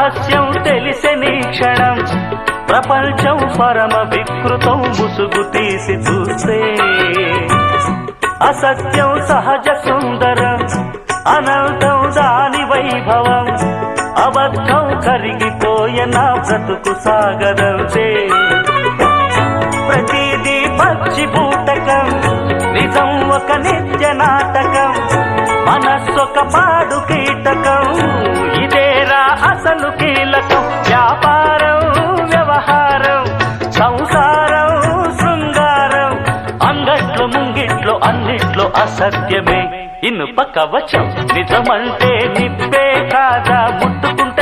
రహస్యం తెలిసెని క్షణం ప్రపంచం పరమ వికృతం ముసుగు తీసి చూస్తే అసత్యం సహజ సుందరం అనంతం దాని వైభవం అబద్ధం కరిగిపోయే నా బ్రతుకు సాగరంతే ప్రతిదీ పచ్చి బూటకం నిజం ఒక నిత్య నాటకం మనస్సొక పాడు కీటకం ఇదేరా అసలు కీలకం వ్యాపారం వ్యవహారం సంసారం శృంగారం అంగట్లో ముంగిట్లో అన్నిట్లో అసత్యమే ఇనుప కవచం నిజమంటే నిప్పే కాదా ముట్టుకుంటే